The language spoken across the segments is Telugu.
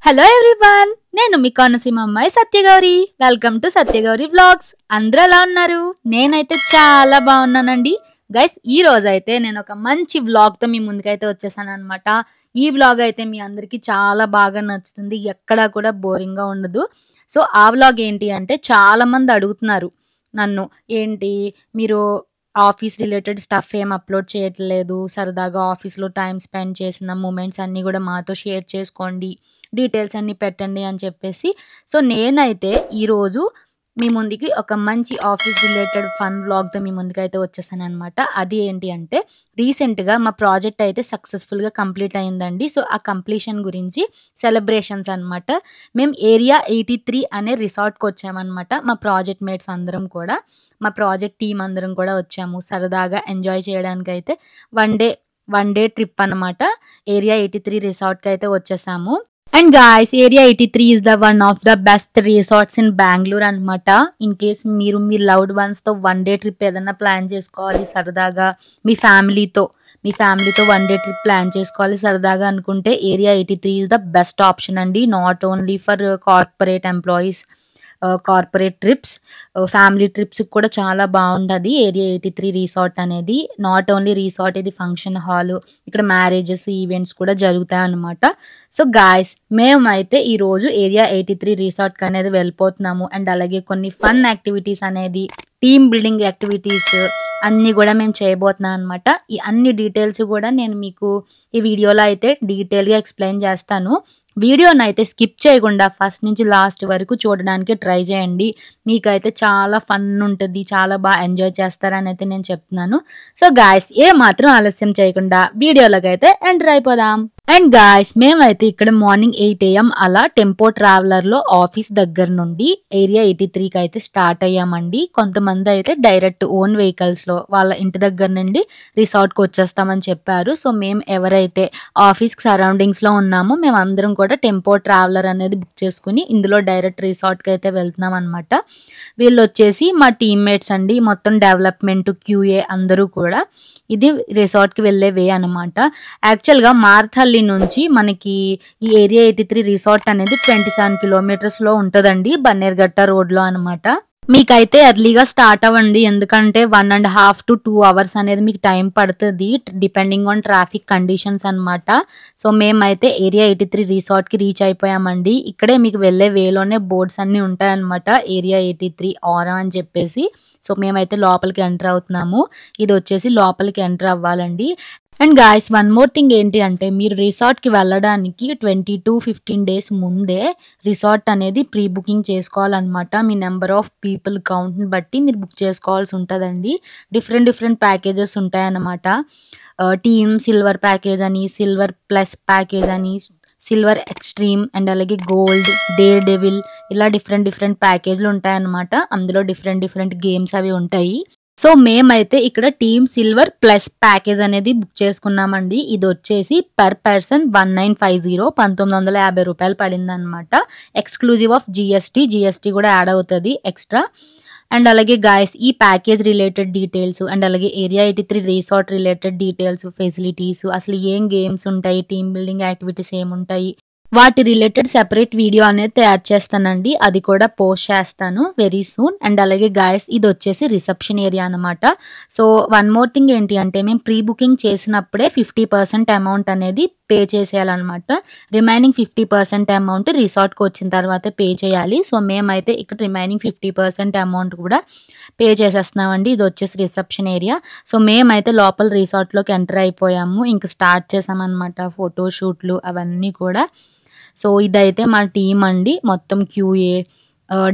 హలో ఎవ్రీవన్, నేను మీ కోనసీమ అమ్మాయి Satyagowri. Welcome to Satyagowri vlogs. అందరూ ఎలా ఉన్నారు? నేనైతే చాలా బాగున్నానండి. గైస్, ఈ రోజు అయితే నేను ఒక మంచి వ్లాగ్తో మీ ముందుకైతే వచ్చేసాను అనమాట. ఈ వ్లాగ్ అయితే మీ అందరికీ చాలా బాగా నచ్చుతుంది, ఎక్కడా కూడా బోరింగ్గా ఉండదు. సో ఆ వ్లాగ్ ఏంటి అంటే, చాలా మంది అడుగుతున్నారు నన్ను, ఏంటి మీరు ఆఫీస్ రిలేటెడ్ స్టఫ్ ఏం అప్లోడ్ చేయట్లేదు, సరదాగా ఆఫీస్లో టైం స్పెండ్ చేసిన మూమెంట్స్ అన్నీ కూడా మాతో షేర్ చేసుకోండి, డీటెయిల్స్ అన్నీ పెట్టండి అని చెప్పేసి. సో నేనైతే ఈరోజు మీ ముందుకి ఒక మంచి ఆఫీస్ రిలేటెడ్ ఫన్ వ్లాగ్తో మీ ముందుకైతే వచ్చేసాను అనమాట. అది ఏంటి అంటే, రీసెంట్గా మా ప్రాజెక్ట్ అయితే సక్సెస్ఫుల్గా కంప్లీట్ అయిందండి. సో ఆ కంప్లీషన్ గురించి సెలబ్రేషన్స్ అనమాట. మేము ఏరియా 83 అనే రిసార్ట్కి వచ్చామన్నమాట. మా ప్రాజెక్ట్ మేట్స్ అందరం కూడా, మా ప్రాజెక్ట్ టీం అందరం కూడా వచ్చాము సరదాగా ఎంజాయ్ చేయడానికి. అయితే వన్ డే ట్రిప్ అనమాట. ఏరియా 83 రిసార్ట్కి అయితే వచ్చేసాము. And guys, area 83 is the one of the best resorts in Bengaluru అనమాట. ఇన్ కేస్ మీరు మీ లవ్డ్ వన్స్తో వన్ డే ట్రిప్ ఏదైనా ప్లాన్ చేసుకోవాలి సరదాగా, మీ ఫ్యామిలీతో వన్ డే ట్రిప్ ప్లాన్ చేసుకోవాలి సరదాగా అనుకుంటే, area 83 is the best option అండి. Not only for corporate employees, corporate trips, family trips కూడా చాలా బాగుంటుంది ఏరియా 83 రిసార్ట్ అనేది. నాట్ ఓన్లీ రిసార్ట్, ఇది ఫంక్షన్ హాల్, ఇక్కడ మ్యారేజెస్ ఈవెంట్స్ కూడా జరుగుతాయి అన్నమాట. సో గాయస్, మేమైతే ఈరోజు ఏరియా 83 రిసార్ట్కి అనేది వెళ్ళిపోతున్నాము. అండ్ అలాగే కొన్ని ఫన్ యాక్టివిటీస్ అనేది, టీమ్ బిల్డింగ్ యాక్టివిటీస్ అన్నీ కూడా మేము చేయబోతున్నాం అనమాట. ఈ అన్ని డీటెయిల్స్ కూడా నేను మీకు ఈ వీడియోలో అయితే డీటెయిల్గా ఎక్స్ప్లెయిన్ చేస్తాను. వీడియోని అయితే స్కిప్ చేయకుండా ఫస్ట్ నుంచి లాస్ట్ వరకు చూడడానికి ట్రై చేయండి. మీకైతే చాలా ఫన్ ఉంటుంది, చాలా బాగా ఎంజాయ్ చేస్తారని అయితే నేను చెప్తున్నాను. సో గాయస్, ఏ మాత్రం ఆలస్యం చేయకుండా వీడియోలోకి అయితే ఎంటర్ అయిపోదాం. అండ్ గాయస్, మేమైతే ఇక్కడ మార్నింగ్ 8 AM అలా టెంపో ట్రావెలర్లో ఆఫీస్ దగ్గర నుండి ఏరియా 83కి అయితే స్టార్ట్ అయ్యామండి. కొంతమంది అయితే డైరెక్ట్ ఓన్ వెహికల్స్లో వాళ్ళ ఇంటి దగ్గర నుండి రిసార్ట్కి వచ్చేస్తామని చెప్పారు. సో మేము ఎవరైతే ఆఫీస్ సరౌండింగ్స్లో ఉన్నామో మేమందరం కూడా టెంపో ట్రావెలర్ అనేది బుక్ చేసుకుని ఇందులో డైరెక్ట్ రిసార్ట్కి అయితే వెళ్తున్నాం అనమాట. వీళ్ళు వచ్చేసి మా టీమ్మేట్స్ అండి, మొత్తం డెవలప్మెంట్ QA అందరూ కూడా. ఇది రిసార్ట్కి వెళ్ళే వే అనమాట. యాక్చువల్గా మార్థల్లి నుంచి మనకి ఈ ఏరియా 83 రిసార్ట్ అనేది 27 కిలోమీటర్స్లో ఉంటుందండి, బన్నేర్ఘట్ట రోడ్లో అనమాట. మీకైతే ఎర్లీగా స్టార్ట్ అవ్వండి, ఎందుకంటే 1.5 to 2 hours అనేది మీకు టైం పడుతుంది, డిపెండింగ్ ఆన్ ట్రాఫిక్ కండిషన్స్ అనమాట. సో మేమైతే ఏరియా 83 రిసార్ట్కి రీచ్ అయిపోయామండి. ఇక్కడే మీకు వెళ్ళే వేలోనే బోర్డ్స్ అన్నీ ఉంటాయన్నమాట, ఏరియా 83 ఆరా అని చెప్పేసి. సో మేమైతే లోపలికి ఎంటర్ అవుతున్నాము. ఇది వచ్చేసి లోపలికి ఎంటర్ అవ్వాలండి. And guys, one more thing ఏంటి అంటే, మీరు రిసార్ట్కి వెళ్ళడానికి 20 to 15 days ముందే రిసార్ట్ అనేది ప్రీ బుకింగ్ చేసుకోవాలన్నమాట. మీ నెంబర్ ఆఫ్ పీపుల్ కౌంట్ని బట్టి మీరు బుక్ చేసుకోవాల్సి ఉంటుందండి. డిఫరెంట్ ప్యాకేజెస్ ఉంటాయన్నమాట. టీమ్ సిల్వర్ ప్యాకేజ్ అని, సిల్వర్ ప్లస్ ప్యాకేజ్ అని, సిల్వర్ ఎక్స్ట్రీమ్, అండ్ అలాగే గోల్డ్, డేర్ డెవిల్, ఇలా డిఫరెంట్ ప్యాకేజ్లు ఉంటాయన్నమాట. అందులో డిఫరెంట్ గేమ్స్ అవి ఉంటాయి. సో మేమైతే ఇక్కడ టీమ్ సిల్వర్ ప్లస్ ప్యాకేజ్ అనేది బుక్ చేసుకున్నామండి. ఇది వచ్చేసి పర్ పర్సన్ 1950 రూపాయలు పడింది అనమాట. ఎక్స్క్లూజివ్ ఆఫ్ జిఎస్టీ కూడా యాడ్ అవుతుంది ఎక్స్ట్రా. అండ్ అలాగే గాయస్, ఈ ప్యాకేజ్ రిలేటెడ్ డీటెయిల్స్, అండ్ అలాగే area 83 resort related details, facilities, అసలు ఏం గేమ్స్ ఉంటాయి, టీమ్ బిల్డింగ్ యాక్టివిటీస్ ఏముంటాయి, వాటి రిలేటెడ్ సెపరేట్ వీడియో అనేది తయారు చేస్తానండి. అది కూడా పోస్ట్ చేస్తాను వెరీ సూన్. అండ్ అలాగే గాయస్, ఇది వచ్చేసి రిసెప్షన్ ఏరియా అనమాట. సో వన్ మోర్ థింగ్ ఏంటి అంటే, మేము ప్రీ బుకింగ్ చేసినప్పుడే 50% అమౌంట్ అనేది పే చేసేయాలన్నమాట. రిమైనింగ్ 50% అమౌంట్ రిసార్ట్కి వచ్చిన తర్వాత పే చేయాలి. సో మేమైతే ఇక్కడ రిమైనింగ్ 50% అమౌంట్ కూడా పే చేసేస్తున్నామండి. ఇది వచ్చేసి రిసెప్షన్ ఏరియా. సో మేమైతే లోపల రిసార్ట్లోకి ఎంటర్ అయిపోయాము, ఇంకా స్టార్ట్ చేసామన్నమాట ఫోటోషూట్లు అవన్నీ కూడా. సో ఇదైతే మా టీం అండి, మొత్తం QA,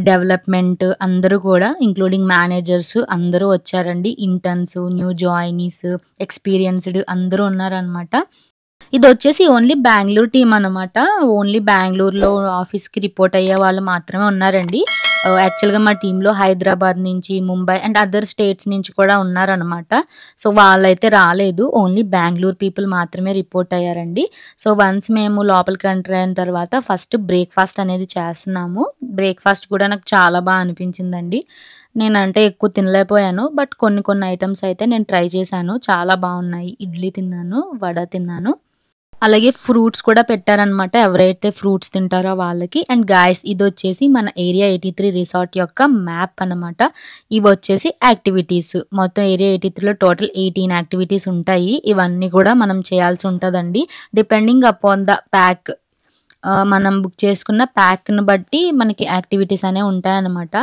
డెవలప్మెంట్ అందరూ కూడా, ఇంక్లూడింగ్ మేనేజర్స్ అందరూ వచ్చారండి. ఇంటర్న్స్, న్యూ జాయినీస్, ఎక్స్పీరియన్స్డ్ అందరూ ఉన్నారనమాట. ఇది వచ్చేసి ఓన్లీ బెంగళూరు టీం అనమాట. ఓన్లీ బెంగళూరులో ఆఫీస్కి రిపోర్ట్ అయ్యే వాళ్ళు మాత్రమే ఉన్నారండి. యాక్చువల్గా మా టీంలో హైదరాబాద్ నుంచి, ముంబై అండ్ అదర్ స్టేట్స్ నుంచి కూడా ఉన్నారనమాట. సో వాళ్ళైతే రాలేదు, ఓన్లీ బెంగళూరు పీపుల్ మాత్రమే రిపోర్ట్ అయ్యారండి. సో వన్స్ మేము లోపలికి ఎంటర్ అయిన తర్వాత ఫస్ట్ బ్రేక్ఫాస్ట్ అనేది చేస్తున్నాము. బ్రేక్ఫాస్ట్ కూడా నాకు చాలా బాగా అనిపించిందండి. నేనంటే ఎక్కువ తినలేకపోయాను, బట్ కొన్ని ఐటమ్స్ అయితే నేను ట్రై చేశాను, చాలా బాగున్నాయి. ఇడ్లీ తిన్నాను, వడ తిన్నాను. అలాగే ఫ్రూట్స్ కూడా పెట్టారనమాట, ఎవరైతే ఫ్రూట్స్ తింటారో వాళ్ళకి. అండ్ గాయస్ ఇది వచ్చేసి మన ఏరియా 83 రిసార్ట్ యొక్క మ్యాప్ అనమాట. ఇవి వచ్చేసి యాక్టివిటీస్, మొత్తం ఏరియా 83లో టోటల్ 18 యాక్టివిటీస్ ఉంటాయి. ఇవన్నీ కూడా మనం చేయాల్సి ఉంటుందండి, డిపెండింగ్ అపాన్ ద ప్యాక్. మనం బుక్ చేసుకున్న ప్యాక్ను బట్టి మనకి యాక్టివిటీస్ అనేవి ఉంటాయన్నమాట.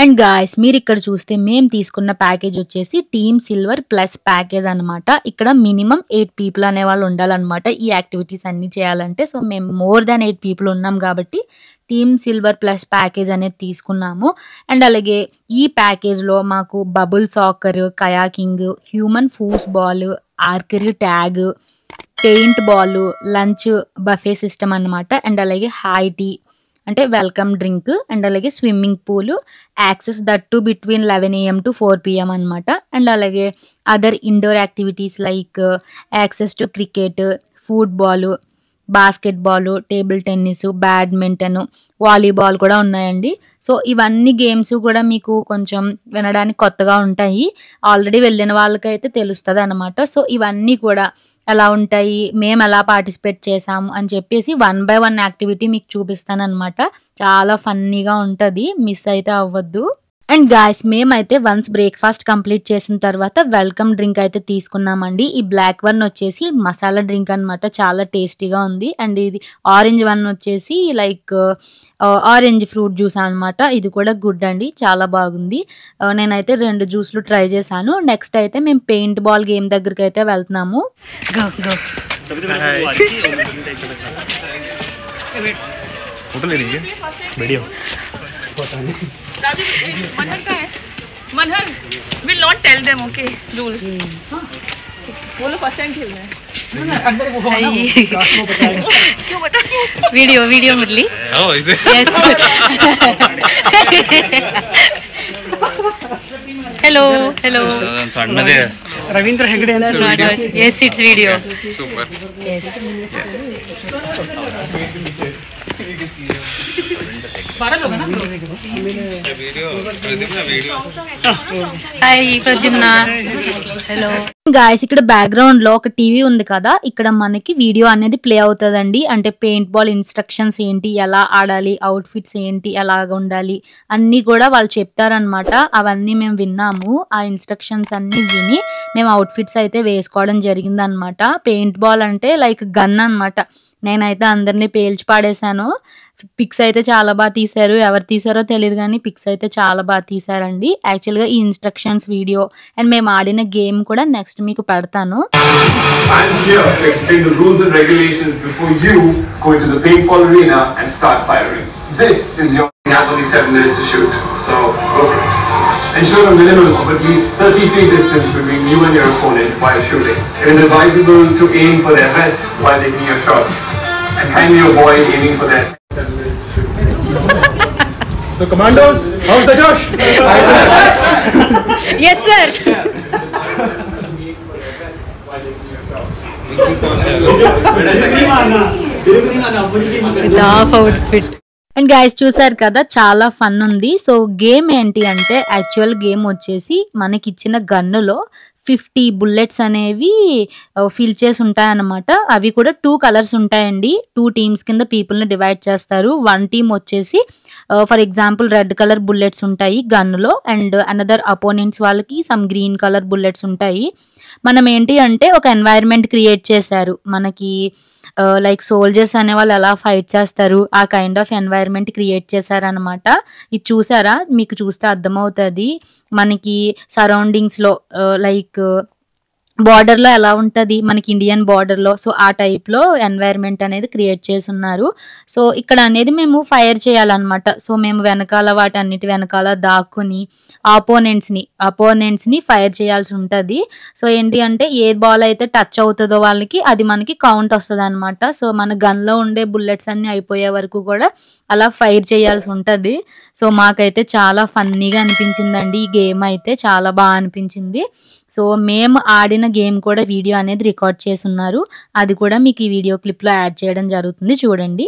అండ్ గాయస్ మీరు ఇక్కడ చూస్తే మేము తీసుకున్న ప్యాకేజ్ వచ్చేసి టీమ్ సిల్వర్ ప్లస్ ప్యాకేజ్ అనమాట. ఇక్కడ మినిమం 8 పీపుల్ అనే వాళ్ళు ఉండాలన్నమాట ఈ యాక్టివిటీస్ అన్ని చేయాలంటే. సో మేము మోర్ దాన్ 8 పీపుల్ ఉన్నాం కాబట్టి టీమ్ సిల్వర్ ప్లస్ ప్యాకేజ్ అనేది తీసుకున్నాము. అండ్ అలాగే ఈ ప్యాకేజ్లో మాకు bubble soccer, kayaking, human foosball, archery tag, paintball, lunch buffet system అనమాట. అండ్ అలాగే హాయ్ టీ అంటే వెల్కమ్ డ్రింక్, అండ్ అలాగే swimming pool, access that between 11 AM to 4 PM అనమాట. అండ్ అలాగే other indoor activities like access to cricket, football, basketball, table tennis, badminton, volleyball కూడా ఉన్నాయండి. సో ఇవన్నీ గేమ్స్ కూడా మీకు కొంచెం వినడానికి కొత్తగా ఉంటాయి, ఆల్రెడీ వెళ్ళిన వాళ్ళకైతే తెలుస్తుంది అనమాట. సో ఇవన్నీ కూడా ఎలా ఉంటాయి, మేము ఎలా పార్టిసిపేట్ చేసాము అని చెప్పేసి 1 by 1 యాక్టివిటీ మీకు చూపిస్తాను అనమాట. చాలా ఫన్నీగా ఉంటుంది, మిస్ అయితే అవ్వద్దు. అండ్ గాయస్ మేమైతే వన్స్ బ్రేక్ఫాస్ట్ కంప్లీట్ చేసిన తర్వాత వెల్కమ్ డ్రింక్ అయితే తీసుకున్నామండి. ఈ బ్లాక్ వన్ వచ్చేసి మసాలా డ్రింక్ అనమాట, చాలా టేస్టీగా ఉంది. అండ్ ఇది ఆరెంజ్ వన్ వచ్చేసి లైక్ ఆరెంజ్ ఫ్రూట్ జ్యూస్ అనమాట. ఇది కూడా గుడ్ అండి, చాలా బాగుంది. నేనైతే 2 జ్యూస్లు ట్రై చేశాను. నెక్స్ట్ అయితే మేము పెయింట్ బాల్ గేమ్ దగ్గరికి అయితే వెళ్తున్నాము. मनहर का है, Manhar will not tell them, okay, rule. वो लोग फर्स्ट टाइम खेल रहे हैं. क्यों बताएं? Video Murali. Oh, is it? Yes. Hello. Sannade. Ravindra Hegde answer. Yes, it's video. Super. Yes. Hi Pradyumna. Hello guys ఇక్కడ బ్యాక్గ్రౌండ్ లో ఒక టీవీ ఉంది కదా, ఇక్కడ మనకి వీడియో అనేది ప్లే అవుతుందండి. అంటే పెయింట్ బాల్ ఇన్స్ట్రక్షన్స్ ఏంటి, ఎలా ఆడాలి, అవుట్ ఫిట్స్ ఏంటి, ఎలాగ ఉండాలి అన్నీ కూడా వాళ్ళు చెప్తారనమాట. అవన్నీ మేము విన్నాము, ఆ ఇన్స్ట్రక్షన్స్ అన్ని విని మేము అవుట్ ఫిట్స్ అయితే వేసుకోవడం జరిగింది అనమాట. పెయింట్ బాల్ అంటే లైక్ గన్ అనమాట. నేనైతే అందరినీ పేల్చి పాడేశాను. పిక్స్ అయితే చాలా బాగా తీశారు, ఎవరు తీసారో తెలియదు కానీ పిక్స్ అయితే చాలా బాగా తీసారండి. యాక్చువల్గా ఈ ఇన్స్ట్రక్షన్స్ వీడియో అండ్ మేము ఆడిన గేమ్ కూడా నెక్స్ట్ మీకు పెడతాను. I'm here to explain the rules and regulations before you go into the paintball arena and start firing. This is your... You have only 7 minutes to shoot, so go for it. Ensure a minimum of at least 30 feet distance between you and your opponent while shooting. It is advisable to aim for their vest while taking your shots, and kindly avoid aiming for their... So commandos, how's the Josh? Yes sir. And guys చూసారు కదా, చాలా ఫన్ ఉంది. సో గేమ్ ఏంటి అంటే యాక్చువల్ గేమ్ వచ్చేసి మనకి ఇచ్చిన గన్నులో 50 బుల్లెట్స్ అనేవి ఫిల్ చేసి ఉంటాయన్నమాట. అవి కూడా 2 కలర్స్ ఉంటాయండి. 2 టీమ్స్ కింద పీపుల్ని డివైడ్ చేస్తారు. 1 టీమ్ వచ్చేసి for example red colour bullets ఉంటాయి గన్నులో, అండ్ అనదర్ అపోనెంట్స్ వాళ్ళకి సమ్ గ్రీన్ కలర్ బుల్లెట్స్ ఉంటాయి. మనం ఏంటి అంటే ఒక ఎన్వైరన్మెంట్ క్రియేట్ చేశారు మనకి, లైక్ సోల్జర్స్ అనే వాళ్ళు ఎలా ఫైట్ చేస్తారు ఆ కైండ్ ఆఫ్ ఎన్వైరన్మెంట్ క్రియేట్ చేశారనమాట. ఇది చూసారా, మీకు చూస్తే అర్థమవుతుంది మనకి సరౌండింగ్స్లో లైక్ బార్డర్లో ఎలా ఉంటుంది మనకి ఇండియన్ బార్డర్లో. సో ఆ టైప్లో ఎన్వైర్న్మెంట్ అనేది క్రియేట్ చేసి ఉన్నారు. సో ఇక్కడ అనేది మేము ఫైర్ చేయాలన్నమాట. సో మేము వెనకాల వాటన్నిటి వెనకాల దాక్కుని అపోనెంట్స్ని ఫైర్ చేయాల్సి ఉంటుంది. సో ఏంటి అంటే ఏ బాల్ అయితే టచ్ అవుతుందో వాళ్ళకి అది మనకి కౌంట్ వస్తుంది అనమాట. సో మన గన్లో ఉండే బుల్లెట్స్ అన్ని అయిపోయే వరకు కూడా అలా ఫైర్ చేయాల్సి ఉంటుంది. సో మాకైతే చాలా ఫన్నీగా అనిపించిందండి ఈ గేమ్, అయితే చాలా బాగా అనిపించింది. సో మేము ఆడిన గేమ్ కూడా వీడియో అనేది రికార్డ్ చేసి ఉన్నారు, అది కూడా మీకు ఈ వీడియో క్లిప్లో యాడ్ చేయడం జరుగుతుంది, చూడండి.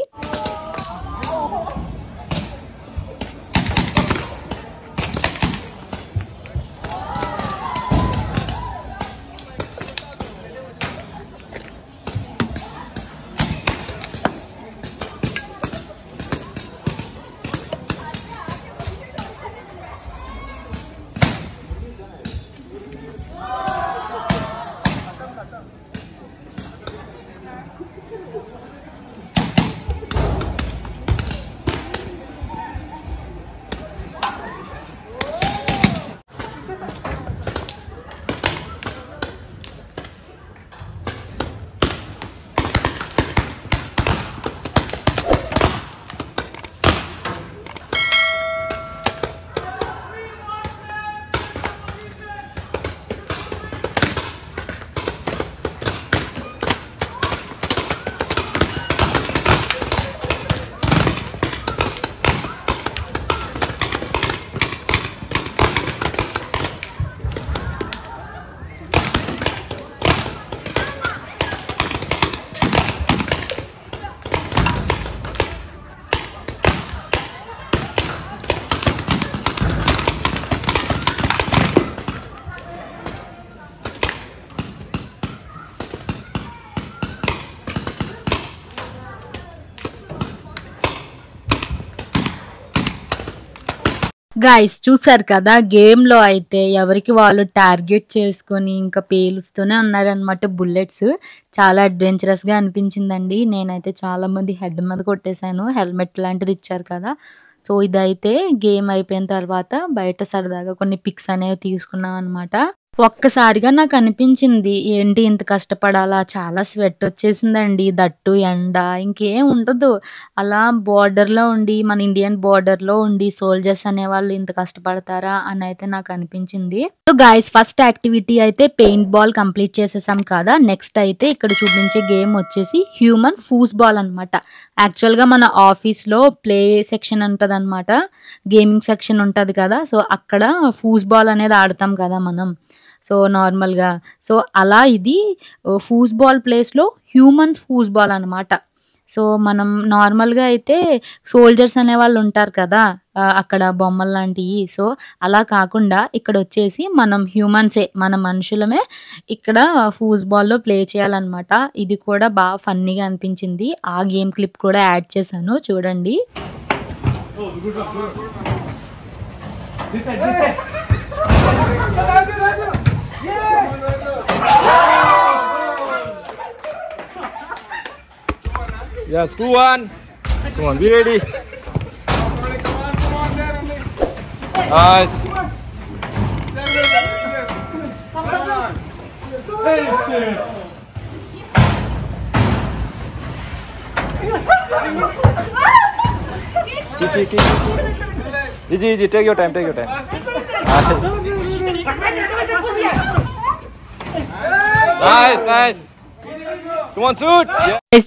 గైస్ చూసారు కదా, గేమ్ లో అయితే ఎవరికి వాళ్ళు టార్గెట్ చేసుకొని ఇంకా పేలుస్తూనే ఉన్నారనమాట బుల్లెట్స్. చాలా అడ్వెంచరస్ గా అనిపించిందండి. నేనైతే చాలా మంది హెడ్ మీద కొట్టేశాను. హెల్మెట్ లాంటిది ఇచ్చారు కదా. సో ఇదైతే గేమ్ అయిపోయిన తర్వాత బయట సరదాగా కొన్ని పిక్స్ అనేవి తీసుకున్నాం అనమాట. ఒక్కసారిగా నాకు అనిపించింది, ఏంటి ఇంత కష్టపడాలా, చాలా స్వెట్ వచ్చేసిందండి, దట్టు ఎండ ఇంకేం ఉండదు. అలా border లో ఉండి, మన ఇండియన్ border లో ఉండి సోల్జర్స్ అనే వాళ్ళు ఇంత కష్టపడతారా అని అయితే నాకు అనిపించింది. సో గైస్, ఫస్ట్ యాక్టివిటీ అయితే పెయింట్ బాల్ కంప్లీట్ చేసేసాం కదా. నెక్స్ట్ అయితే ఇక్కడ చూపించే గేమ్ వచ్చేసి హ్యూమన్ ఫూస్ బాల్ అనమాట. యాక్చువల్ గా మన ఆఫీస్ లో ప్లే సెక్షన్ ఉంటది అనమాట, గేమింగ్ సెక్షన్ ఉంటది కదా. సో అక్కడ ఫూస్ బాల్ అనేది ఆడతాం కదా మనం, సో నార్మల్గా. సో అలా ఇది ఫూస్ బాల్ ప్లేస్లో హ్యూమన్స్ ఫూస్ బాల్ అనమాట. సో మనం నార్మల్గా అయితే సోల్జర్స్ అనే వాళ్ళు ఉంటారు కదా అక్కడ బొమ్మలు లాంటివి. సో అలా కాకుండా ఇక్కడ వచ్చేసి మనం హ్యూమన్సే, మన మనుషులమే ఇక్కడ ఫూస్ బాల్లో ప్లే చేయాలన్నమాట. ఇది కూడా బాగా ఫన్నీగా అనిపించింది. ఆ గేమ్ క్లిప్ కూడా యాడ్ చేశాను, చూడండి. Yes, 2-1. Come on, be ready. Nice. Keep. Easy. Take your time. Nice. Come on, shoot.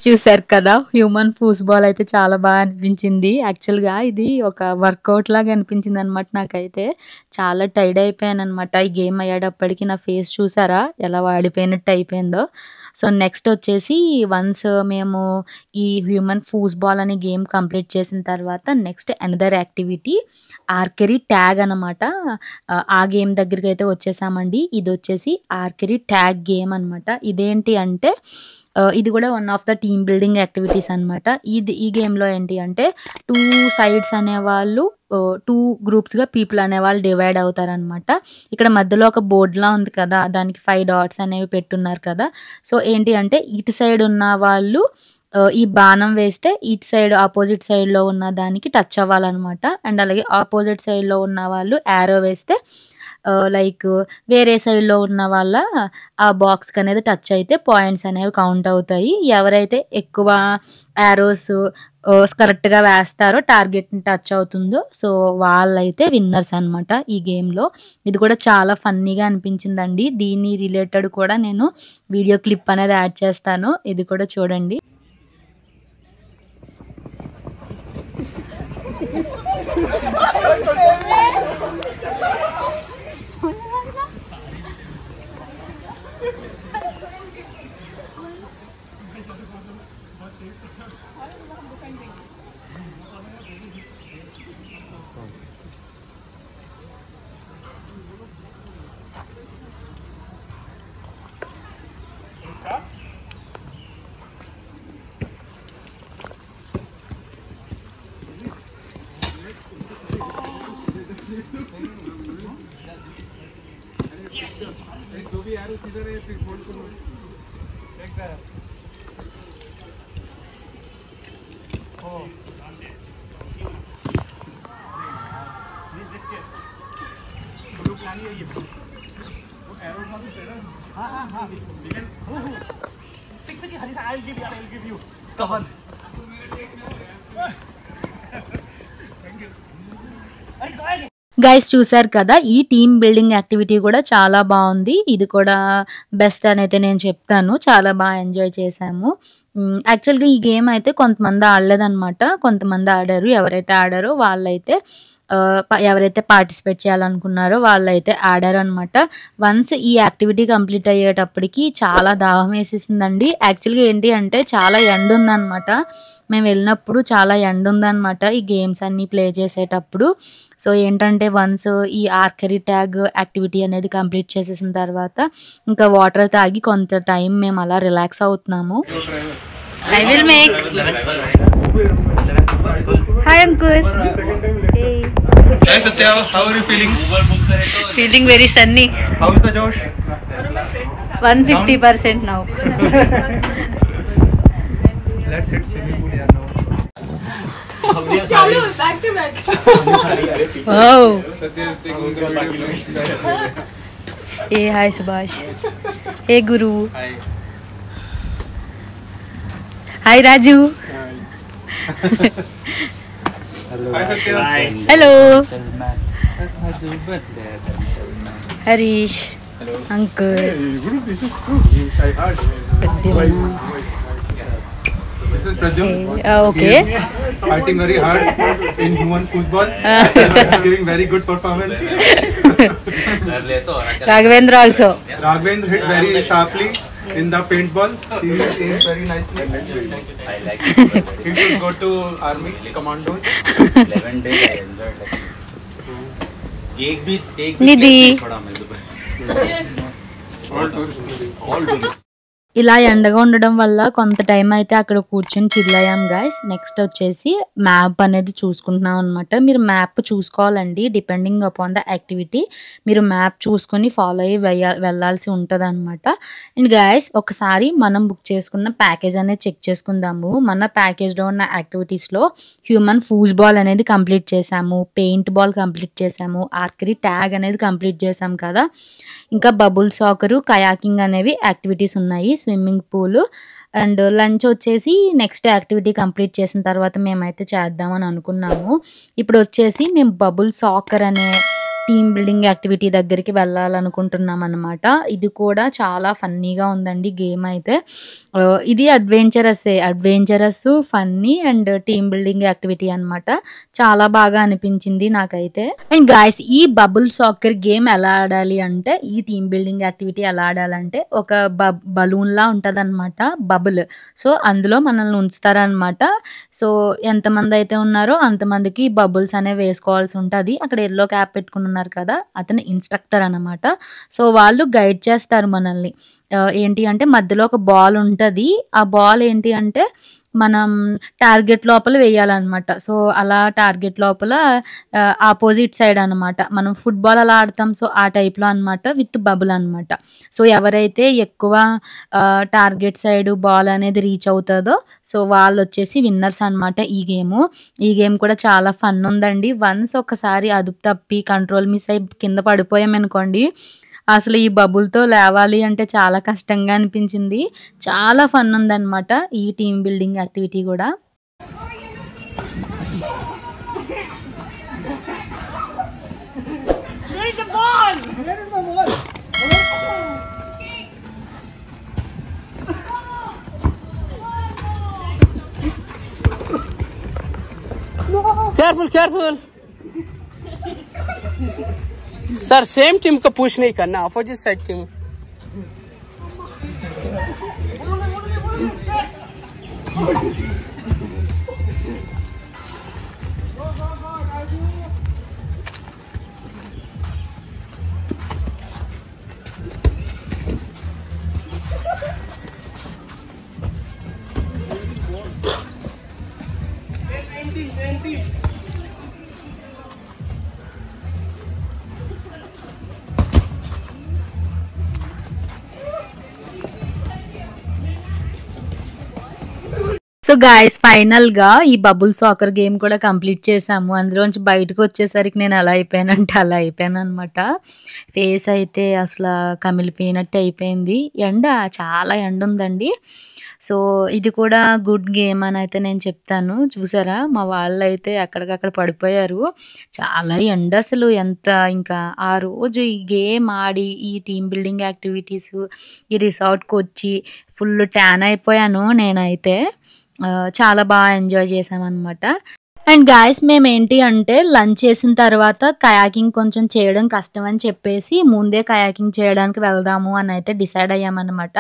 చూసారు కదా, హ్యూమన్ ఫూస్ బాల్ అయితే చాలా బాగా అనిపించింది. యాక్చువల్గా ఇది ఒక వర్కౌట్ లాగా అనిపించింది అనమాట. నాకైతే చాలా టైర్డ్ అయిపోయాను అనమాట ఈ గేమ్ అయ్యేటప్పటికి. నా ఫేస్ చూసారా ఎలా వాడిపోయినట్టు అయిపోయిందో. సో నెక్స్ట్ వచ్చేసి వన్స్ మేము ఈ హ్యూమన్ ఫూస్ బాల్ అనే గేమ్ కంప్లీట్ చేసిన తర్వాత నెక్స్ట్ అనదర్ యాక్టివిటీ ఆర్కరీ ట్యాగ్ అనమాట. ఆ గేమ్ దగ్గరికి అయితే వచ్చేసామండి. ఇది వచ్చేసి ఆర్కరీ ట్యాగ్ గేమ్ అనమాట. ఇదేంటి అంటే ఇది కూడా one of the team building activities అనమాట. ఈ గేమ్లో ఏంటి అంటే 2 sides అనేవాళ్ళు 2 groups గా పీపుల్ అనేవాళ్ళు డివైడ్ అవుతారనమాట. ఇక్కడ మధ్యలో ఒక బోర్డ్లా ఉంది కదా, దానికి 5 dots అనేవి పెట్టున్నారు కదా. సో ఏంటి అంటే ఇటు సైడ్ ఉన్న వాళ్ళు ఈ బాణం వేస్తే ఇటు సైడ్ ఆపోజిట్ సైడ్లో ఉన్న దానికి టచ్ అవ్వాలన్నమాట. అండ్ అలాగే ఆపోజిట్ సైడ్లో ఉన్న వాళ్ళు యారో వేస్తే లైక్ వేరే సైడ్లో ఉన్న వాళ్ళ ఆ బాక్స్కి అనేది టచ్ అయితే పాయింట్స్ అనేవి కౌంట్ అవుతాయి. ఎవరైతే ఎక్కువ యారోస్ కరెక్ట్గా వేస్తారో, టార్గెట్ని టచ్ అవుతుందో, సో వాళ్ళైతే విన్నర్స్ అనమాట ఈ గేమ్లో. ఇది కూడా చాలా ఫన్నీగా అనిపించిందండి. దీని రిలేటెడ్ కూడా నేను వీడియో క్లిప్ అనేది యాడ్ చేస్తాను, ఇది కూడా చూడండి. గైస్ చూసారు కదా, ఈ టీమ్ బిల్డింగ్ యాక్టివిటీ కూడా చాలా బాగుంది. ఇది కూడా బెస్ట్ అని అయితే నేను చెప్తాను. చాలా బాగా ఎంజాయ్ చేసాము. యాక్చువల్గా ఈ గేమ్ అయితే కొంతమంది ఆడలేదన్నమాట, కొంతమంది ఆడారు. ఎవరైతే ఆడారో వాళ్ళైతే ఎవరైతే పార్టిసిపేట్ చేయాలనుకున్నారో వాళ్ళైతే ఆడారు అనమాట. వన్స్ ఈ యాక్టివిటీ కంప్లీట్ అయ్యేటప్పటికి చాలా దాహం వేసేసిందండి. యాక్చువల్గా ఏంటి అంటే చాలా ఎండ ఉందన్నమాట. మేము వెళ్ళినప్పుడు చాలా ఎండ ఉందన్నమాట ఈ గేమ్స్ అన్నీ ప్లే చేసేటప్పుడు. సో ఏంటంటే వన్స్ ఈ ఆర్కరీ ట్యాగ్ యాక్టివిటీ అనేది కంప్లీట్ చేసేసిన తర్వాత ఇంకా వాటర్ తాగి కొంత టైం మేము అలా రిలాక్స్ అవుతున్నాము. I will make. Hi, Ankur. Hey. Hi Satya, how are you feeling? Feeling very sunny. How is the Josh? 150% now. Let's hit swimming pool now. Chalu, back to back. Wow. Satya is taking the video. Hey, hi Subhash. Hey Guru. Hi. Hi Raju. Hi Satya. Hello. Harish. Uncle. I heard. This is Pradyum. Okay. Fighting very hard in human football. Giving very good performance. Raghavendra also. Raghavendra hit very sharply in the paintball. He aimed very nicely. He should go to army commandos. 11 days I enjoyed like Nidhi. ఇలా ఎండగా ఉండడం వల్ల కొంత టైం అయితే అక్కడ కూర్చొని చిల్ అయ్యాం గాయస్. నెక్స్ట్ వచ్చేసి మ్యాప్ అనేది చూసుకుంటున్నాం అనమాట. మీరు మ్యాప్ చూసుకోవాలండి, డిపెండింగ్ అపాన్ ద యాక్టివిటీ మీరు మ్యాప్ చూసుకొని ఫాలో అయ్యి వెళ్ళాల్సి ఉంటుంది అనమాట. అండ్ గాయస్ ఒకసారి మనం బుక్ చేసుకున్న ప్యాకేజ్ అనేది చెక్ చేసుకుందాము. మన ప్యాకేజ్లో ఉన్న యాక్టివిటీస్లో హ్యూమన్ ఫూట్బాల్ అనేది కంప్లీట్ చేసాము, పెయింట్ బాల్ కంప్లీట్ చేసాము, ఆర్కరీ ట్యాగ్ అనేది కంప్లీట్ చేసాం కదా. ఇంకా బబుల్ సాకరు, కయాకింగ్ అనేవి యాక్టివిటీస్ ఉన్నాయి, స్విమ్మింగ్ పూల్ అండ్ లంచ్ వచ్చేసి నెక్స్ట్ యాక్టివిటీ కంప్లీట్ చేసిన తర్వాత మేమైతే చేద్దామని అనుకున్నాము. ఇప్పుడు వచ్చేసి మేము బబుల్ సాకర్ అనే టీమ్ బిల్డింగ్ యాక్టివిటీ దగ్గరికి వెళ్ళాలనుకుంటున్నాం అనమాట. ఇది కూడా చాలా ఫన్నీగా ఉందండి గేమ్ అయితే. ఇది adventurous funny and team building activity అనమాట. చాలా బాగా అనిపించింది నాకైతే. అండ్ గాయస్ ఈ బబుల్ సాకర్ గేమ్ ఎలా ఆడాలి అంటే, ఈ టీమ్ బిల్డింగ్ యాక్టివిటీ ఎలా ఆడాలంటే ఒక బలూన్ లా ఉంటది అనమాట, బబుల్. సో అందులో మనల్ని ఉంచుతారనమాట. సో ఎంతమంది అయితే ఉన్నారో అంతమందికి బబుల్స్ అనేవి వేసుకోవాల్సి ఉంటుంది. అక్కడ ఎల్లో క్యాప్ పెట్టుకుని కదా, అతను ఇన్స్ట్రక్టర్ అన్నమాట. సో వాళ్ళు గైడ్ చేస్తారు మనల్ని. ఏంటి అంటే మధ్యలో ఒక బాల్ ఉంటుంది. ఆ బాల్ ఏంటి అంటే మనం టార్గెట్ లోపల వేయాలన్నమాట. సో అలా టార్గెట్ లోపల ఆపోజిట్ సైడ్ అనమాట. మనం ఫుట్బాల్ అలా ఆడతాం, సో ఆ టైప్లో అనమాట, విత్ బబుల్ అనమాట. సో ఎవరైతే ఎక్కువ టార్గెట్ సైడ్ బాల్ అనేది రీచ్ అవుతుందో సో వాళ్ళు వచ్చేసి విన్నర్స్ అనమాట ఈ గేమ్ కూడా చాలా ఫన్ ఉందండి. వన్స్ ఒకసారి అదుపు తప్పి కంట్రోల్ మిస్ అయి కింద పడిపోయామనుకోండి, అసలు ఈ బబుల్తో లేవాలి అంటే చాలా కష్టంగా అనిపించింది. చాలా ఫన్ ఉందన్నమాట ఈ టీమ్ బిల్డింగ్ యాక్టివిటీ కూడా. Careful. सर सेम टीम को पुश नहीं करना, opposite side team. So guys final గా ఈ బబుల్ సాకర్ గేమ్ కూడా కంప్లీట్ చేసాము. అందులోంచి బయటకు వచ్చేసరికి నేను ఎలా అయిపోయానంటే అలా అయిపోయాను అనమాట. ఫేస్ అయితే అసలు కమిలిపోయినట్టు అయిపోయింది. చాలా ఎండ ఉందండి. సో ఇది కూడా గుడ్ గేమ్ అని అయితే నేను చెప్తాను. చూసారా మా వాళ్ళు అయితే అక్కడికక్కడ పడిపోయారు. చాలా ఎండ అసలు ఎంత. ఇంకా ఆ రోజు ఈ గేమ్ ఆడి ఈ టీమ్ బిల్డింగ్ యాక్టివిటీస్ ఈ రిసార్ట్కి వచ్చి ఫుల్ ట్యాన్ అయిపోయాను నేనైతే. చాలా బాగా ఎంజాయ్ చేసామన్నమాట. అండ్ గాయస్ మేము ఏంటి అంటే లంచ్ చేసిన తర్వాత కయాకింగ్ కొంచెం చేయడం కష్టం అని చెప్పేసి ముందే కయాకింగ్ చేయడానికి వెళ్దాము అని అయితే డిసైడ్ అయ్యామన్నమాట.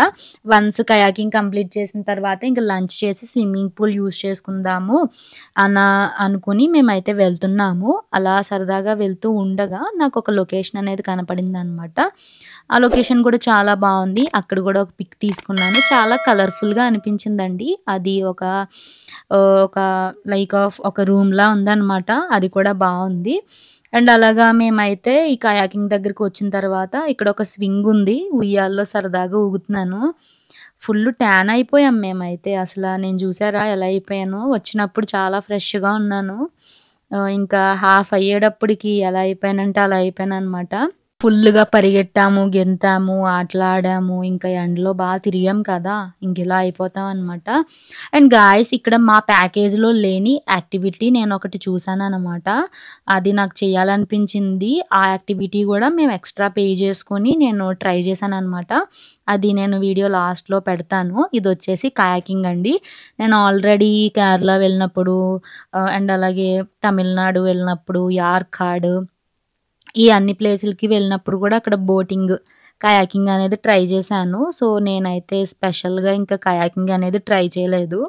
వన్స్ కయాకింగ్ కంప్లీట్ చేసిన తర్వాత ఇంకా లంచ్ చేసి స్విమ్మింగ్ పూల్ యూజ్ చేసుకుందాము అనుకుని మేమైతే వెళ్తున్నాము. అలా సరదాగా వెళ్తూ ఉండగా నాకు ఒక లొకేషన్ అనేది కనపడింది అనమాట. ఆ లొకేషన్ కూడా చాలా బాగుంది. అక్కడ కూడా ఒక పిక్ తీసుకున్నాను. చాలా కలర్ఫుల్గా అనిపించిందండి. అది ఒక లైక్ ఆఫ్ ఒక రూమ్ లా ఉందన్నమాట. అది కూడా బాగుంది. అండ్ అలాగా మేమైతే ఈ కయాకింగ్ దగ్గరికి వచ్చిన తర్వాత ఇక్కడ ఒక స్వింగ్ ఉంది. ఉయ్యాల్లో సరదాగా ఊగుతున్నాను. ఫుల్ ట్యాన్ అయిపోయాం మేమైతే. అసలు నేను చూసారా ఎలా అయిపోయానో. వచ్చినప్పుడు చాలా ఫ్రెష్గా ఉన్నాను. ఇంకా హాఫ్ అయ్యేటప్పటికి ఎలా అయిపోయానంటే అలా అయిపోయాను అనమాట. ఫుల్గా పరిగెట్టాము, గెంతాము, ఆటలాడాము, ఇంకా ఎండలో బాగా తిరిగాం కదా, ఇంక ఇలా అయిపోతాం అనమాట. అండ్ గాయస్ ఇక్కడ మా ప్యాకేజ్లో లేని యాక్టివిటీ నేను ఒకటి చూసాను అనమాట. అది నాకు చేయాలనిపించింది. ఆ యాక్టివిటీ కూడా మేము ఎక్స్ట్రా పే చేసుకొని నేను ట్రై చేశాను అనమాట. అది నేను వీడియో లాస్ట్లో పెడతాను. ఇది వచ్చేసి కయాకింగ్ అండి. నేను ఆల్రెడీ కేరళ వెళ్ళినప్పుడు అండ్ అలాగే తమిళనాడు వెళ్ళినప్పుడు, యార్కాడ్, ఈ అన్ని ప్లేసులకి వెళ్ళినప్పుడు కూడా అక్కడ బోటింగ్, కయాకింగ్ అనేది ట్రై చేశాను. సో నేనైతే స్పెషల్గా ఇంకా కయాకింగ్ అనేది ట్రై చేయలేదు.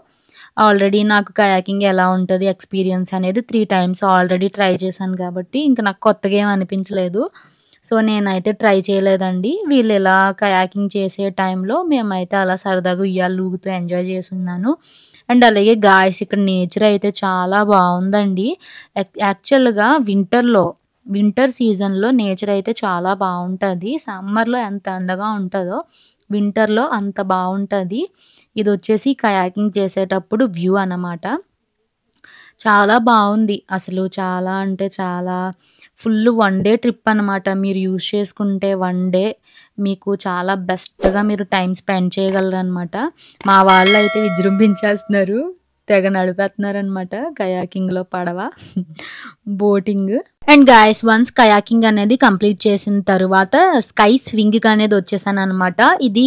ఆల్రెడీ నాకు కయాకింగ్ ఎలా ఉంటుంది ఎక్స్పీరియన్స్ అనేది 3 times ఆల్రెడీ ట్రై చేశాను కాబట్టి ఇంకా నాకు కొత్తగా ఏం అనిపించలేదు. సో నేనైతే ట్రై చేయలేదండి. వీళ్ళు ఇలా కయాకింగ్ చేసే టైంలో మేమైతే అలా సరదాగా ఉయ్యాలు ఊగుతూ ఎంజాయ్ చేస్తున్నాను. అండ్ అలాగే గాయస్ ఇక్కడ నేచర్ అయితే చాలా బాగుందండి. యాక్చువల్గా వింటర్ సీజన్లో నేచర్ అయితే చాలా బాగుంటుంది. సమ్మర్లో ఎంత ఎండగా ఉంటుందో వింటర్లో అంత బాగుంటుంది. ఇది వచ్చేసి కయాకింగ్ చేసేటప్పుడు వ్యూ అన్నమాట. చాలా బాగుంది అసలు. చాలా అంటే చాలా ఫుల్ 1 day ట్రిప్ అనమాట. మీరు యూజ్ చేసుకుంటే 1 day మీకు చాలా బెస్ట్గా మీరు టైం స్పెండ్ చేయగలరు అనమాట. మా వాళ్ళు అయితే విజృంభించేస్తున్నారు, తెగ నడిపేస్తున్నారనమాట కయాకింగ్లో పడవ, boating. And guys once kayaking అనేది కంప్లీట్ చేసిన తర్వాత స్కై స్వింగ్ అనేది వచ్చేసాను అనమాట. ఇది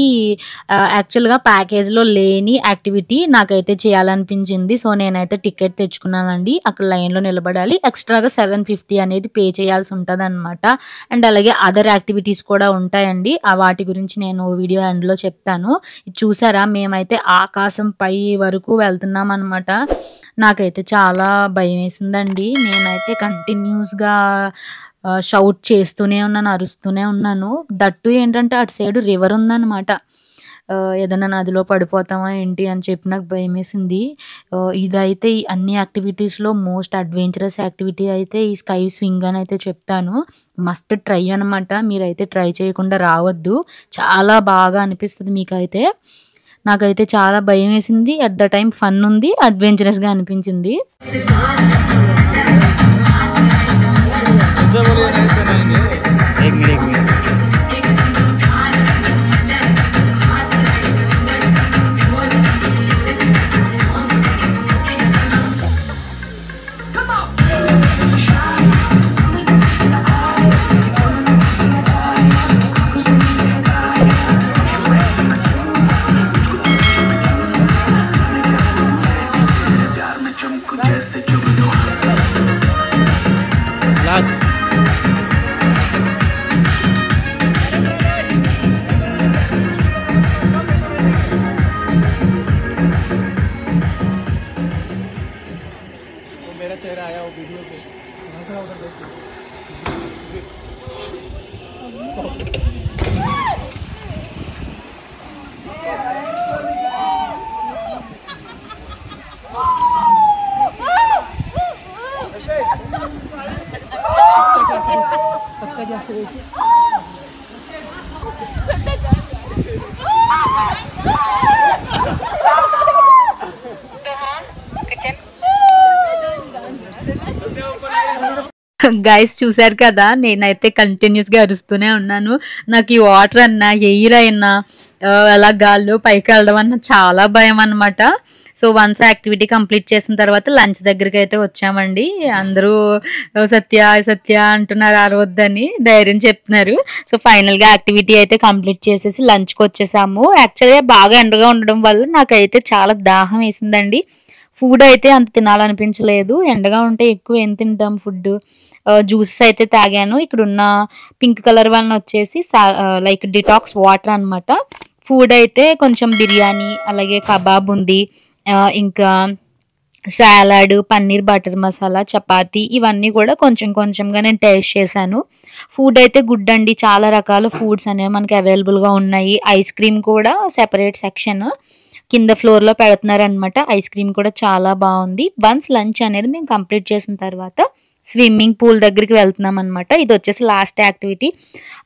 యాక్చువల్గా ప్యాకేజ్లో లేని యాక్టివిటీ నాకైతే చేయాలనిపించింది. సో నేనైతే టికెట్ తెచ్చుకున్నానండి. అక్కడ లైన్లో నిలబడాలి. ఎక్స్ట్రాగా 750 అనేది పే చేయాల్సి ఉంటుంది అనమాట. అండ్ అలాగే అదర్ యాక్టివిటీస్ కూడా ఉంటాయండి. వాటి గురించి నేను వీడియో ఎండ్లో చెప్తాను. ఇది చూసారా, మేమైతే ఆకాశం పై వరకు వెళ్తున్నాం అనమాట. నాకైతే చాలా భయం వేసిందండి. నేనైతే కంటిన్యూస్గా షౌట్ చేస్తూనే ఉన్నాను, అరుస్తూనే ఉన్నాను. దట్టు ఏంటంటే అటు సైడ్ రివర్ ఉందన్నమాట. ఏదైనా నదిలో పడిపోతామా ఏంటి అని చెప్పి నాకు భయం వేసింది. ఇదైతే అన్ని యాక్టివిటీస్లో మోస్ట్ అడ్వెంచరస్ యాక్టివిటీ అయితే ఈ స్కై స్వింగ్ అని అయితే చెప్తాను. మస్ట్ ట్రై అనమాట. మీరైతే ట్రై చేయకుండా రావద్దు. చాలా బాగా అనిపిస్తుంది మీకైతే. నాకైతే చాలా భయం వేసింది. అట్ ద టైం ఫన్ ఉంది, అడ్వెంచరస్గా అనిపించింది. గైస్ చూసారు కదా, నేనైతే కంటిన్యూస్గా అరుస్తూనే ఉన్నాను. నాకు ఈ వాటర్ అన్నా, ఎయిర్ అయినా, అలా గాల్లో పైకి వెళ్ళడం అన్న చాలా భయం అనమాట. సో వన్స్ యాక్టివిటీ కంప్లీట్ చేసిన తర్వాత లంచ్ దగ్గరికి అయితే వచ్చామండి. అందరూ సత్య సత్య అంటున్నారు, అరవద్దని ధైర్యం చెప్తున్నారు. సో ఫైనల్గా యాక్టివిటీ అయితే కంప్లీట్ చేసేసి లంచ్కి వచ్చేసాము. యాక్చువల్గా బాగా ఎండగా ఉండడం వల్ల నాకైతే చాలా దాహం వేసిందండి. ఫుడ్ అయితే అంత తినాలనిపించలేదు. ఎండగా ఉంటే ఎక్కువ ఏం తింటాం ఫుడ్. జ్యూసెస్ అయితే తాగాను. ఇక్కడ ఉన్న పింక్ కలర్ వల్ల వచ్చేసి లైక్ డిటాక్స్ వాటర్ అనమాట. ఫుడ్ అయితే కొంచెం బిర్యానీ, అలాగే కబాబ్ ఉంది, ఇంకా సాలాడ్, పన్నీర్ బటర్ మసాలా, చపాతీ, ఇవన్నీ కూడా కొంచెం కొంచెంగా నేను టేస్ట్ చేశాను. ఫుడ్ అయితే గుడ్ అండి. చాలా రకాల ఫుడ్స్ అనేవి మనకి అవైలబుల్గా ఉన్నాయి. ఐస్ క్రీమ్ కూడా సెపరేట్ సెక్షన్. కింద ఫ్లోర్లో పెడుతున్నారనమాట. ఐస్ క్రీమ్ కూడా చాలా బాగుంది. వన్స్ లంచ్ అనేది మేము కంప్లీట్ చేసిన తర్వాత స్విమ్మింగ్ పూల్ దగ్గరికి వెళ్తున్నాం అనమాట. ఇది వచ్చేసి లాస్ట్ యాక్టివిటీ.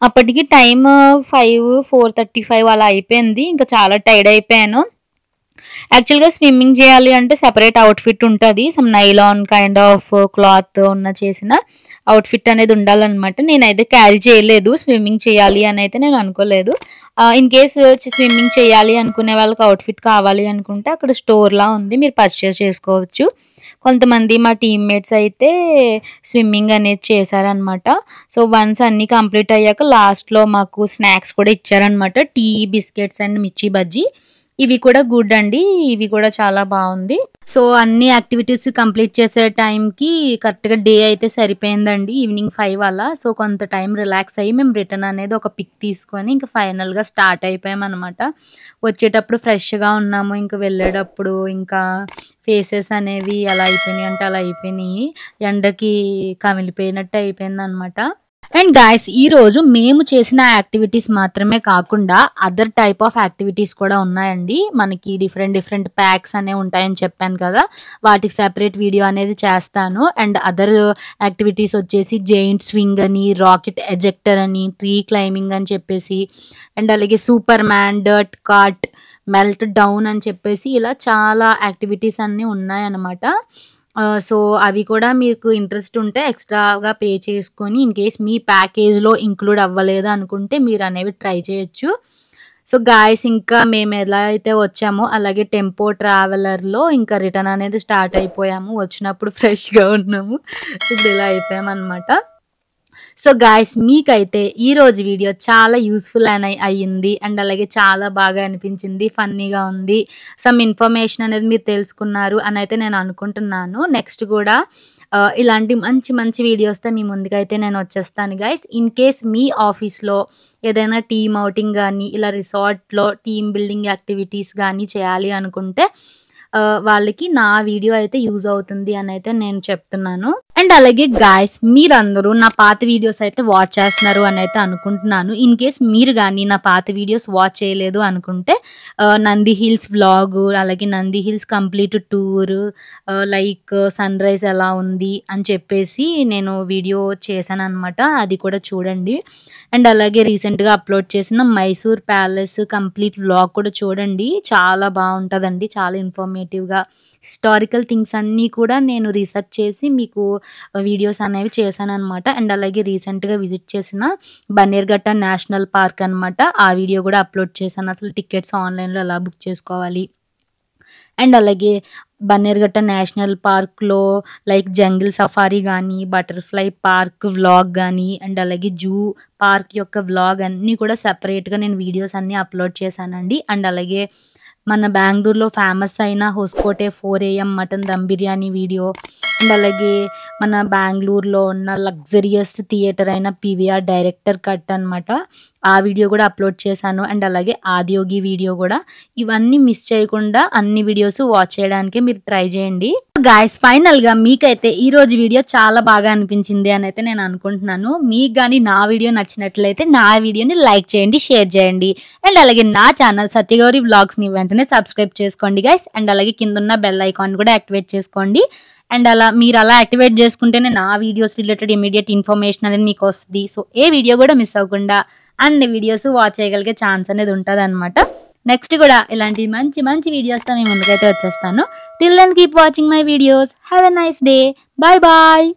అప్పటికి టైం 4:35 అలా అయిపోయింది. ఇంకా చాలా టైర్డ్ అయిపోయాను. యాక్చువల్గా స్విమ్మింగ్ చేయాలి అంటే సెపరేట్ అవుట్ఫిట్ ఉంటుంది. Some nylon kind of cloth ఉన్న చేసిన అవుట్ఫిట్ అనేది ఉండాలన్నమాట. నేనైతే క్యారీ చేయలేదు. స్విమ్మింగ్ చేయాలి అని అయితే నేను అనుకోలేదు. ఇన్ కేస్ స్విమ్మింగ్ చేయాలి అనుకునే వాళ్ళకి అవుట్ఫిట్ కావాలి అనుకుంటే అక్కడ స్టోర్లా ఉంది, మీరు పర్చేస్ చేసుకోవచ్చు. కొంతమంది మా టీమ్మేట్స్ అయితే స్విమ్మింగ్ అనేది చేశారనమాట. సో వన్స్ అన్నీ కంప్లీట్ అయ్యాక లాస్ట్లో మాకు స్నాక్స్ కూడా ఇచ్చారనమాట. టీ, బిస్కెట్స్ అండ్ మిర్చి బజ్జీ. ఇవి కూడా గుడ్ అండి, ఇవి కూడా చాలా బాగుంది. సో అన్ని యాక్టివిటీస్ కంప్లీట్ చేసే టైంకి కరెక్ట్గా డే అయితే సరిపోయిందండి, ఈవినింగ్ 5 అలా. సో కొంత టైం రిలాక్స్ అయ్యి మేము రిటర్న్ అనేది ఒక పిక్ తీసుకొని ఇంకా ఫైనల్గా స్టార్ట్ అయిపోయామన్నమాట. వచ్చేటప్పుడు ఫ్రెష్గా ఉన్నాము, ఇంకా వెళ్ళేటప్పుడు ఇంకా ఫేసెస్ అనేవి ఎలా అయిపోయినాయి అంటే అలా అయిపోయినాయి, ఎండకి కమిలిపోయినట్టు అయిపోయింది అనమాట. అండ్ గాయస్, ఈరోజు మేము చేసిన యాక్టివిటీస్ మాత్రమే కాకుండా అదర్ టైప్ ఆఫ్ యాక్టివిటీస్ కూడా ఉన్నాయండి. మనకి డిఫరెంట్ ప్యాక్స్ అనేవి ఉంటాయని చెప్పాను కదా, వాటికి సెపరేట్ వీడియో అనేది చేస్తాను. అండ్ అదర్ యాక్టివిటీస్ వచ్చేసి జెయింట్ స్వింగ్ అని, రాకెట్ ఎజెక్టర్ అని, ట్రీ క్లైంబింగ్ అని చెప్పేసి, అండ్ అలాగే super man, dirt cart, melt down అని చెప్పేసి ఇలా చాలా యాక్టివిటీస్ అన్నీ ఉన్నాయన్నమాట. సో అవి కూడా మీకు ఇంట్రెస్ట్ ఉంటే ఎక్స్ట్రాగా పే చేసుకొని ఇన్ కేస్ మీ ప్యాకేజ్లో ఇంక్లూడ్ అవ్వలేదు అనుకుంటే మీరు అనేవి ట్రై చేయొచ్చు. సో గాయస్, ఇంకా మేము ఎలా అయితే వచ్చామో అలాగే టెంపో ట్రావెలర్లో ఇంకా రిటర్న్ అనేది స్టార్ట్ అయిపోయాము. వచ్చినప్పుడు ఫ్రెష్గా ఉన్నాము, ఇప్పుడు ఇలా అయిపోయామన్నమాట. సో గాయస్, మీకైతే ఈరోజు వీడియో చాలా యూస్ఫుల్ అయ్యింది అండ్ అలాగే చాలా బాగా అనిపించింది, ఫన్నీగా ఉంది, సమ్ ఇన్ఫర్మేషన్ అనేది మీరు తెలుసుకున్నారు అని అయితే నేను అనుకుంటున్నాను. నెక్స్ట్ కూడా ఇలాంటి మంచి వీడియోస్తో మీ ముందుకైతే నేను వచ్చేస్తాను గైస్. ఇన్ కేస్ మీ ఆఫీస్లో ఏదైనా టీమ్ అవుటింగ్ కానీ ఇలా రిసార్ట్లో టీమ్ బిల్డింగ్ యాక్టివిటీస్ కానీ చేయాలి అనుకుంటే వాళ్ళకి నా వీడియో అయితే యూజ్ అవుతుంది అని అయితే నేను చెప్తున్నాను. అండ్ అలాగే గాయస్, మీరందరూ నా పాత వీడియోస్ అయితే వాచ్ చేస్తున్నారు అని అయితే అనుకుంటున్నాను. ఇన్ కేస్ మీరు కానీ నా పాత వీడియోస్ వాచ్ చేయలేదు అనుకుంటే నంది హిల్స్ వ్లాగ్, అలాగే Nandi hills complete tour, like sunrise ఎలా ఉంది అని చెప్పేసి నేను వీడియో చేశాను అనమాట, అది కూడా చూడండి. అండ్ అలాగే రీసెంట్గా అప్లోడ్ చేసిన మైసూర్ ప్యాలెస్ కంప్లీట్ వ్లాగ్ కూడా చూడండి, చాలా బాగుంటుందండి, చాలా ఇన్ఫర్మేటివ్గా హిస్టారికల్ థింగ్స్ అన్నీ కూడా నేను రీసెర్చ్ చేసి మీకు వీడియోస్ అనేవి చేశాను అనమాట. అండ్ అలాగే రీసెంట్గా విజిట్ చేసిన బన్నేర్ఘట్ట నేషనల్ పార్క్ అనమాట, ఆ వీడియో కూడా అప్లోడ్ చేశాను, అసలు టికెట్స్ ఆన్లైన్లో ఎలా బుక్ చేసుకోవాలి. అండ్ అలాగే బన్నేర్ఘట్ట నేషనల్ పార్క్లో లైక్ జంగిల్ సఫారీ కానీ, బటర్ఫ్లై పార్క్ వ్లాగ్ కానీ, అండ్ అలాగే జూ పార్క్ యొక్క వ్లాగ్ అన్నీ కూడా సెపరేట్గా నేను వీడియోస్ అన్నీ అప్లోడ్ చేశానండి. అండ్ అలాగే మన బెంగళూరులో ఫేమస్ అయిన Hoskote 4 AM mutton dum biryani video, and అలాగే మన బెంగళూరులో ఉన్న లగ్జరియస్ థియేటర్ అయిన PVR డైరెక్టర్ కట్ అనమాట, ఆ వీడియో కూడా అప్లోడ్ చేశాను. అండ్ అలాగే ఆదియోగి వీడియో కూడా. ఇవన్నీ మిస్ చేయకుండా అన్ని వీడియోస్ వాచ్ చేయడానికి మీరు ట్రై చేయండి. గాయస్, ఫైనల్గా మీకైతే ఈరోజు వీడియో చాలా బాగా అనిపించింది అని అయితే నేను అనుకుంటున్నాను. మీకు కానీ నా వీడియో నచ్చినట్లయితే నా వీడియోని లైక్ చేయండి, షేర్ చేయండి. అండ్ అలాగే నా ఛానల్ సత్యగౌరి వ్లాగ్స్ని వెంటనే సబ్స్క్రైబ్ చేసుకోండి గైస్. అండ్ అలాగే కింద ఉన్న బెల్ ఐకాన్ కూడా యాక్టివేట్ చేసుకోండి. అండ్ మీరు అలా యాక్టివేట్ చేసుకుంటేనే నా వీడియోస్ రిలేటెడ్ ఇమీడియట్ ఇన్ఫర్మేషన్ అనేది మీకు వస్తుంది. సో ఏ వీడియో కూడా మిస్ అవ్వకుండా అన్ని వీడియోస్ వాచ్ చేయగలిగే ఛాన్స్ అనేది ఉంటుంది అనమాట. నెక్స్ట్ కూడా ఇలాంటి మంచి వీడియోస్తో మేము ముందుకైతే వచ్చేస్తాను. Till then keep watching my videos. Have a nice day. Bye bye.